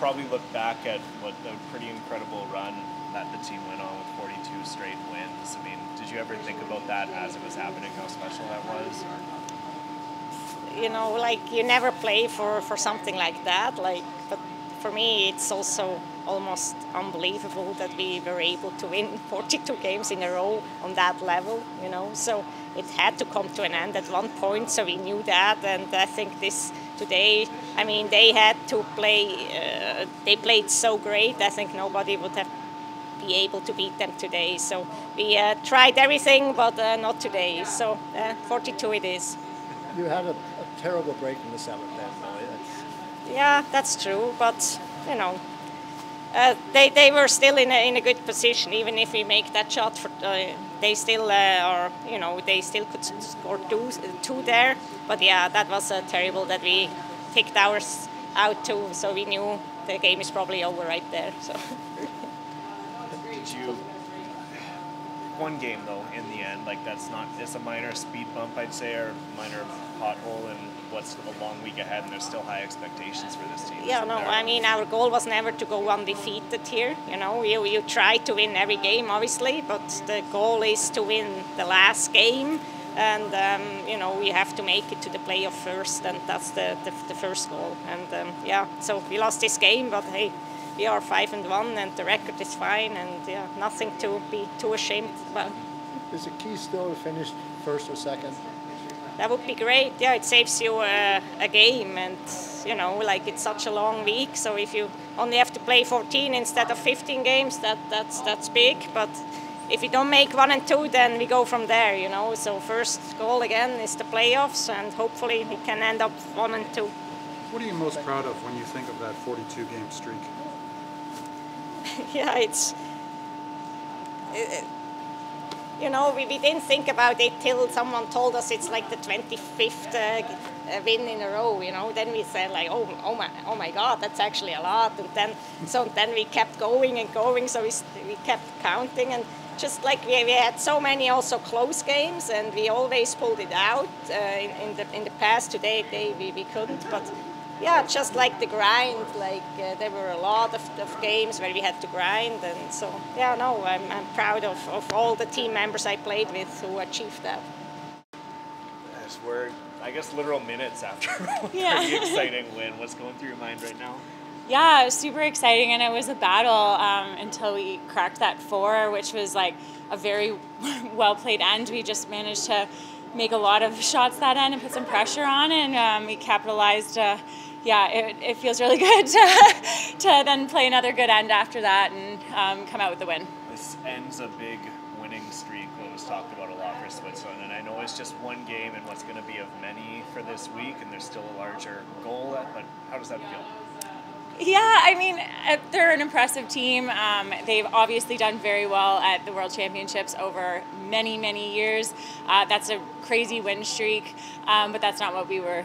probably look back at what a pretty incredible run that the team went on with 42 straight wins. I mean, did you ever think about that as it was happening, how special that was? You know, like you never play for something like that. But for me, it's also almost unbelievable that we were able to win 42 games in a row on that level. You know, so it had to come to an end at one point. So we knew that, and I think this today. I mean, they had to play. They played so great. I think nobody would have be able to beat them today. So we tried everything, but not today. So 42 it is. You had a terrible break in the seventh then, though. Yeah, that's true. But you know, they were still in a good position. Even if we make that shot, they still are. You know, they still could score two there. But yeah, that was terrible that we kicked ours out too. So we knew the game is probably over right there. So. Did you? One game though, in the end, like it's a minor speed bump, I'd say, or minor pothole, and what's a long week ahead, and there's still high expectations for this team. Yeah, no, I mean, our goal was never to go undefeated here. You know, you try to win every game, obviously, but the goal is to win the last game, and you know, we have to make it to the playoff first, and that's the first goal. And yeah, so we lost this game, but hey. We are 5-1, and the record is fine, and yeah, nothing to be too ashamed about. Is it key still to finish first or second? That would be great. Yeah, it saves you a game, and you know, like it's such a long week. So if you only have to play 14 instead of 15 games, that's big. But if you don't make 1 and 2, then we go from there. You know, so first goal again is the playoffs, and hopefully we can end up 1 and 2. What are you most proud of when you think of that 42-game streak? Yeah, you know, we didn't think about it till someone told us it's like the 25th win in a row. You know, then we said like, oh my God, that's actually a lot. And then we kept going and going. So we kept counting, and just like we had so many also close games, and we always pulled it out in the past. Today we couldn't, but. Yeah, just like the grind, like there were a lot of games where we had to grind, and so yeah, no, I'm proud of all the team members I played with who achieved that. Yes, we're, I guess, literal minutes after a pretty exciting win. What's going through your mind right now? Yeah, it was super exciting, and it was a battle until we cracked that 4, which was like a very well played end. We just managed to make a lot of shots that end and put some pressure on, and we capitalized. Yeah, it feels really good to then play another good end after that and come out with the win. This ends a big winning streak that was talked about a lot for Switzerland, and I know it's just one game and what's going to be of many for this week, and there's still a larger goal, but how does that feel? Yeah, I mean, they're an impressive team. They've obviously done very well at the World Championships over many, many years. That's a crazy win streak, but that's not what we were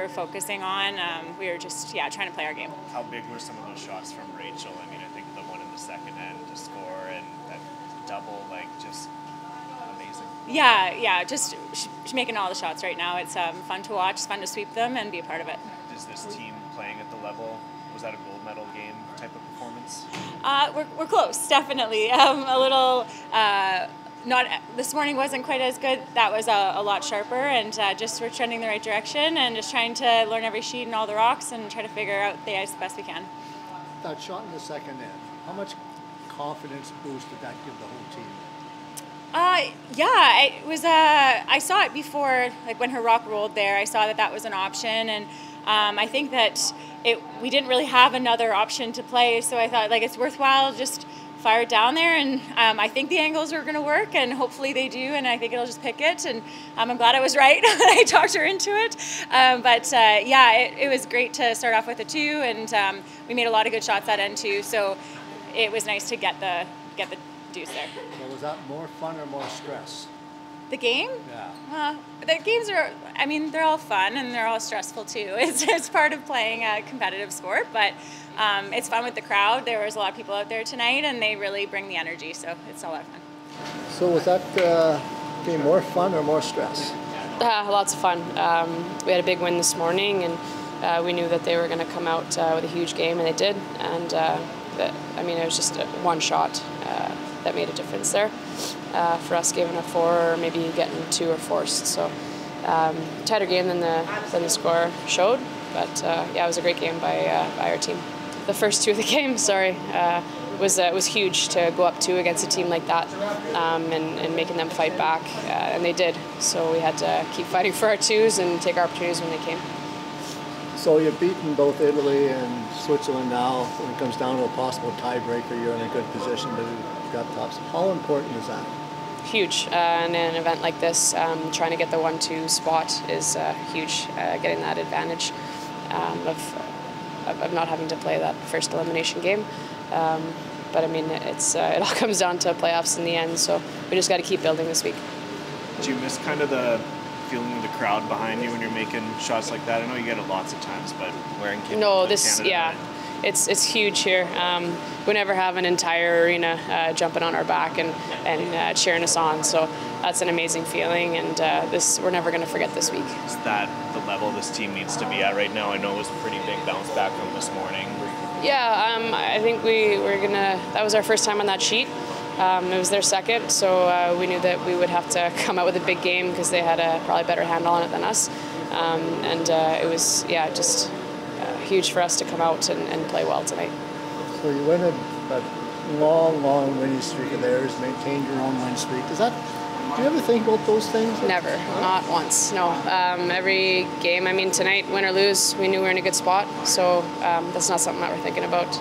focusing on. We were just, trying to play our game. How big were some of those shots from Rachel? I mean, I think the one in the second end to score and that double, like, just amazing. Yeah, just she's making all the shots right now. It's fun to watch, it's fun to sweep them and be a part of it. Is this team playing at the level? Was that a gold medal game type of performance? We're close, definitely. A little. Not this morning wasn't quite as good. That was a lot sharper, and just we're trending the right direction and just trying to learn every sheet and all the rocks and try to figure out the ice the best we can. That shot in the second end, how much confidence boost did that give the whole team? Yeah, it was. I saw it before, like when her rock rolled there. I saw that was an option, and I think that we didn't really have another option to play. So I thought like it's worthwhile just fire it down there, and I think the angles are going to work, and hopefully they do, and I think it'll just pick it, and I'm glad I was right. I talked her into it, but yeah, it was great to start off with a 2, and we made a lot of good shots that end too, so it was nice to get the deuce there. Well, was that more fun or more stress? The game? Yeah. The games are, I mean, they're all fun and they're all stressful too. It's part of playing a competitive sport, but it's fun with the crowd. There was a lot of people out there tonight and they really bring the energy, so it's a lot of fun. So was that game more fun or more stress? Lots of fun. We had a big win this morning, and we knew that they were going to come out with a huge game, and they did. And it was just one shot that made a difference there for us, giving a 4 or maybe getting 2 or forced. So tighter game than the score showed, but it was a great game by our team. The first 2 of the game, was huge to go up 2 against a team like that, and making them fight back, and they did. So we had to keep fighting for our 2s and take our opportunities when they came. So you've beaten both Italy and Switzerland now. When it comes down to a possible tiebreaker, you're in a good position to get tops. How important is that? Huge. In an event like this, trying to get the 1-2 spot is huge. Getting that advantage of not having to play that first elimination game. But it all comes down to playoffs in the end. So we just got to keep building this week. Do you miss kind of the feeling of the crowd behind you when you're making shots like that? I know you get it lots of times, but wearing Canada, it's huge here. We never have an entire arena jumping on our back and cheering us on. So that's an amazing feeling, and we're never going to forget this week. Is that the level this team needs to be at right now? I know it was a pretty big bounce back from this morning. Yeah, I think that was our first time on that sheet. It was their second, so we knew that we would have to come out with a big game because they had a probably better handle on it than us. It was just huge for us to come out and play well tonight. So you went a long winning streak of theirs, maintained your own win streak. Do you ever think about those things? Never, not once, no. Every game, tonight, win or lose, we knew we were in a good spot, so that's not something that we're thinking about.